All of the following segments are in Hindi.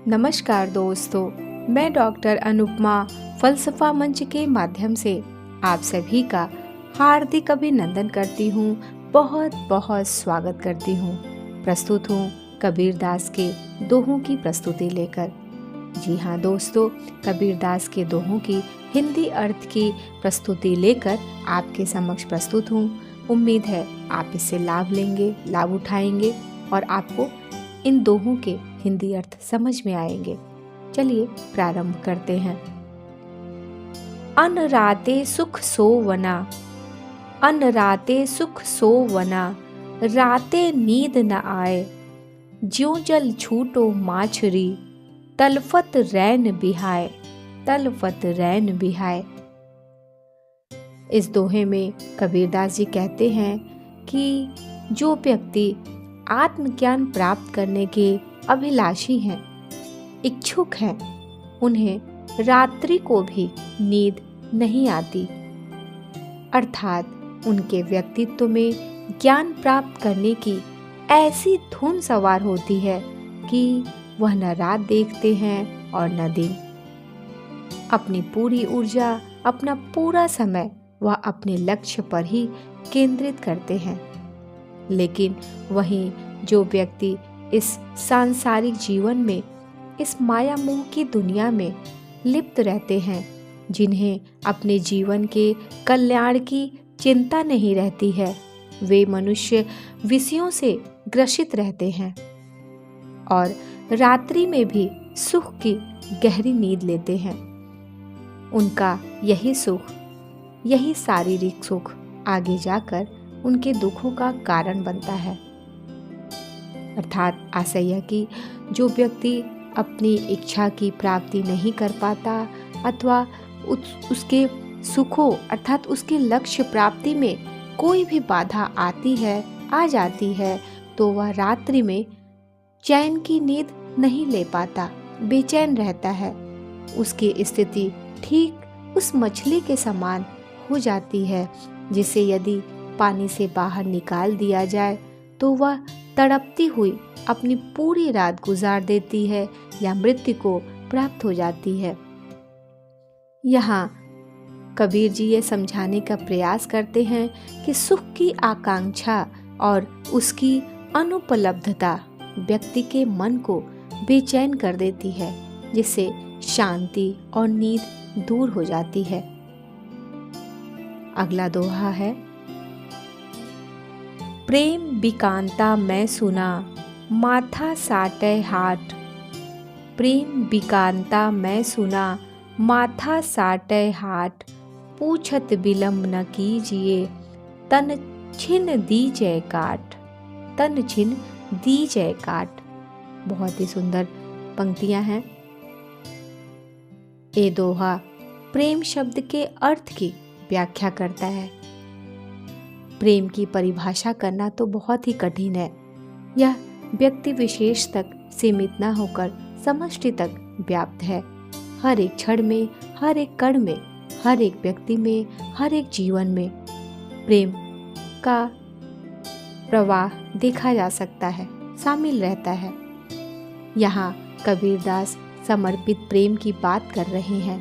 नमस्कार दोस्तों, मैं डॉक्टर अनुपमा फलसफा मंच के माध्यम से आप सभी का हार्दिक अभिनंदन करती हूँ। बहुत बहुत स्वागत करती हूँ। प्रस्तुत हूँ कबीरदास के दोहों की प्रस्तुति लेकर। जी हाँ दोस्तों, कबीरदास के दोहों की हिंदी अर्थ की प्रस्तुति लेकर आपके समक्ष प्रस्तुत हूँ। उम्मीद है आप इससे लाभ लेंगे, लाभ उठाएंगे और आपको इन दोहों के हिंदी अर्थ समझ में आएंगे। चलिए प्रारंभ करते हैं। अन राते सुख सोवना, अन राते सुख सोवना, राते नींद न आए। ज्यों जल छूटो माछरी, तलफत रैन बिहाए, तलफत रैन बिहाए। इस दोहे में कबीरदास जी कहते हैं कि जो व्यक्ति आत्मज्ञान प्राप्त करने के अभिलाषी हैं, इच्छुक हैं, उन्हें रात्रि को भी नींद नहीं आती, अर्थात उनके व्यक्तित्व में ज्ञान प्राप्त करने की ऐसी धुन सवार होती है कि वह न रात देखते हैं और न दिन। अपनी पूरी ऊर्जा, अपना पूरा समय वह अपने लक्ष्य पर ही केंद्रित करते हैं। लेकिन वहीं जो व्यक्ति इस सांसारिक जीवन में, इस माया मोह की दुनिया में लिप्त रहते हैं, जिन्हें अपने जीवन के कल्याण की चिंता नहीं रहती है, वे मनुष्य विषयों से ग्रसित रहते हैं और रात्रि में भी सुख की गहरी नींद लेते हैं। उनका यही सुख, यही शारीरिक सुख आगे जाकर उनके दुखों का कारण बनता है। अर्थात आशय यह कि जो व्यक्ति अपनी इच्छा की प्राप्ति नहीं कर पाता अथवा उसके सुखों अर्थात उसके लक्ष्य प्राप्ति में कोई भी बाधा आती है, आ जाती है, तो वह रात्रि में चैन की नींद नहीं ले पाता, बेचैन रहता है। उसकी स्थिति ठीक उस मछली के समान हो जाती है जिसे यदि पानी से बाहर निकाल दिया जाए तो वह तड़पती हुई अपनी पूरी रात गुजार देती है या मृत्यु को प्राप्त हो जाती है। यहाँ कबीर जी ये समझाने का प्रयास करते हैं कि सुख की आकांक्षा और उसकी अनुपलब्धता व्यक्ति के मन को बेचैन कर देती है, जिससे शांति और नींद दूर हो जाती है। अगला दोहा है। प्रेम बिकांता मैं सुना, माथा साटे हाट। प्रेम बिकांता मैं सुना, माथा साटे हाट। पूछत विलंब न कीजिए, तन छिन दीजय काट, तन छिन दीजय काट। बहुत ही सुंदर पंक्तियां हैं। ये दोहा प्रेम शब्द के अर्थ की व्याख्या करता है। प्रेम की परिभाषा करना तो बहुत ही कठिन है। यह व्यक्ति विशेष तक सीमित न होकर समष्टि तक व्याप्त है। हर एक क्षण में, हर एक कण में, हर एक व्यक्ति में, हर एक जीवन में प्रेम का प्रवाह देखा जा सकता है, शामिल रहता है। यहाँ कबीरदास समर्पित प्रेम की बात कर रहे हैं।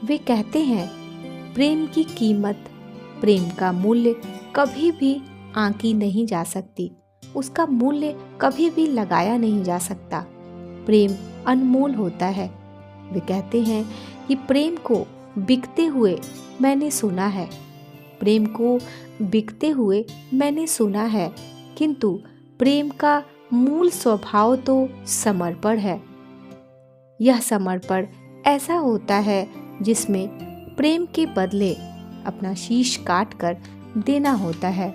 वे कहते हैं प्रेम की कीमत, प्रेम का मूल्य कभी भी आंकी नहीं जा सकती, उसका मूल्य कभी भी लगाया नहीं जा सकता। प्रेम अनमोल होता है। वे कहते हैं कि प्रेम को बिकते हुए मैंने सुना है, प्रेम को बिकते हुए मैंने सुना है, किंतु प्रेम का मूल स्वभाव तो समर्पण है। यह समर्पण ऐसा होता है जिसमें प्रेम के बदले अपना शीश काट कर देना होता है।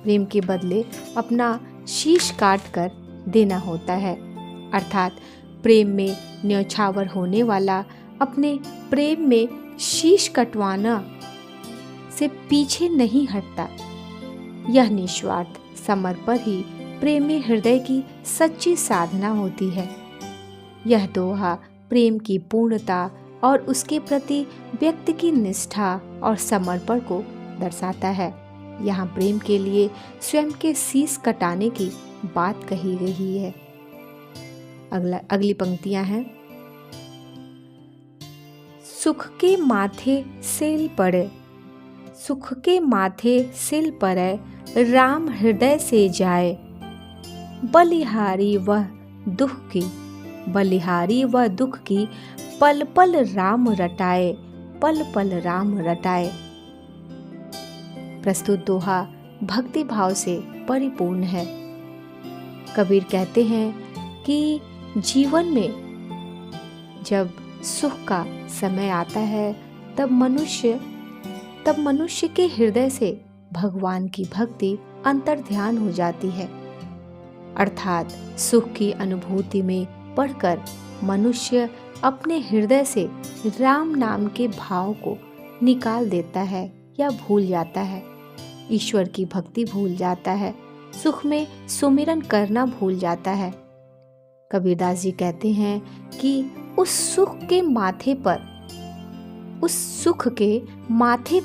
प्रेम के बदले अपना शीश काट कर देना होता है। अर्थात प्रेम में न्यौछावर होने वाला अपने प्रेम में शीश कटवाना से पीछे नहीं हटता। यह निस्वार्थ समर्पण ही प्रेमी हृदय की सच्ची साधना होती है। यह दोहा प्रेम की पूर्णता और उसके प्रति व्यक्ति की निष्ठा और समर्पण को दर्शाता है। यहाँ प्रेम के लिए स्वयं के शीश कटाने की बात कही गई है। अगली पंक्तियां हैं। सुख के माथे सिल पड़े, सुख के माथे सिल पड़े, राम हृदय से जाए। बलिहारी वह दुख की, बलिहारी वह दुख की, पल पल राम रटाए, पल पल राम रटाए। प्रस्तुत दोहा भक्ति भाव से परिपूर्ण है। कबीर कहते हैं कि जीवन में जब सुख का समय आता है तब मनुष्य के हृदय से भगवान की भक्ति अंतर्ध्यान हो जाती है, अर्थात सुख की अनुभूति में पढ़कर मनुष्य अपने हृदय से राम नाम के भाव को निकाल देता है या भूल जाता है, ईश्वर की भक्ति भूल जाता है, सुख में सुमिरन करना भूल जाता है। कबीरदास जी कहते हैं कि उस सुख के माथे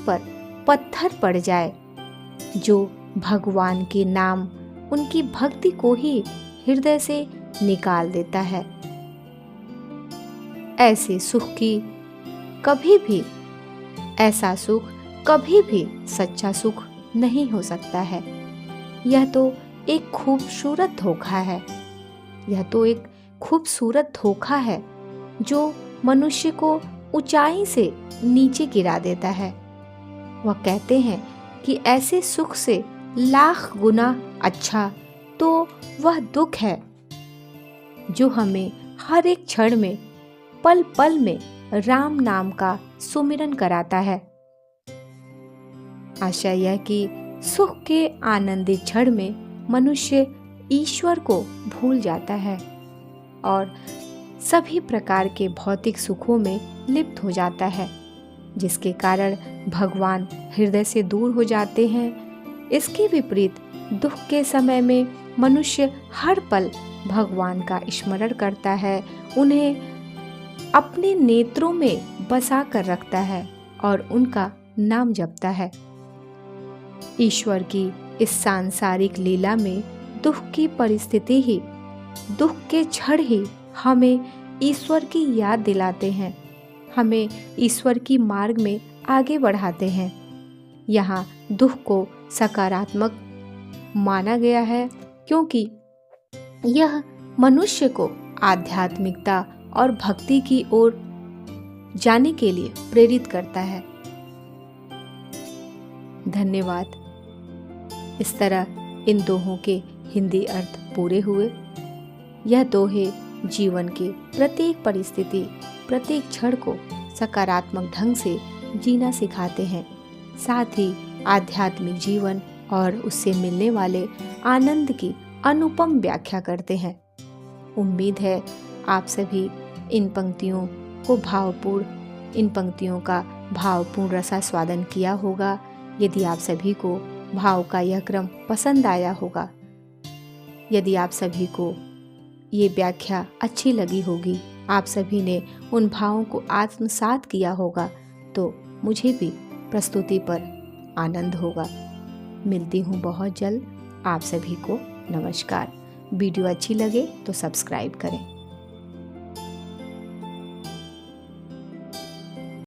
पर पत्थर पड़ जाए जो भगवान के नाम उनकी भक्ति को ही हृदय से निकाल देता है। ऐसा सुख कभी भी सच्चा सुख नहीं हो सकता है। यह तो एक खूबसूरत धोखा है जो मनुष्य को ऊंचाई से नीचे गिरा देता है। वह कहते हैं कि ऐसे सुख से लाख गुना अच्छा तो वह दुख है जो हमें हर एक क्षण में पल पल में राम नाम का सुमिरन कराता है। आशा यह कि सुख के आनंदित क्षण में मनुष्य ईश्वर को भूल जाता है और सभी प्रकार के भौतिक सुखों में लिप्त हो जाता है, जिसके कारण भगवान हृदय से दूर हो जाते हैं। इसके विपरीत दुख के समय में मनुष्य हर पल भगवान का स्मरण करता है, उन्हें अपने नेत्रों में बसा कर रखता है और उनका नाम जपता है। ईश्वर की इस सांसारिक लीला में दुख की परिस्थिति ही, दुख के क्षण ही हमें ईश्वर की याद दिलाते हैं, हमें ईश्वर की मार्ग में आगे बढ़ाते हैं। यहाँ दुख को सकारात्मक माना गया है क्योंकि यह मनुष्य को आध्यात्मिकता और भक्ति की ओर जाने के लिए प्रेरित करता है। धन्यवाद। इस तरह इन दोहों के हिंदी अर्थ पूरे हुए। यह दोहे जीवन के प्रत्येक परिस्थिति, प्रत्येक क्षण को सकारात्मक ढंग से जीना सिखाते हैं, साथ ही आध्यात्मिक जीवन और उससे मिलने वाले आनंद की अनुपम व्याख्या करते हैं। उम्मीद है आप सभी इन पंक्तियों का भावपूर्ण रसास्वादन किया होगा। यदि आप सभी को भाव का यह क्रम पसंद आया होगा, यदि आप सभी को ये व्याख्या अच्छी लगी होगी, आप सभी ने उन भावों को आत्मसात किया होगा, तो मुझे भी प्रस्तुति पर आनंद होगा। मिलती हूँ बहुत जल्द। आप सभी को नमस्कार। वीडियो अच्छी लगे तो सब्सक्राइब करें।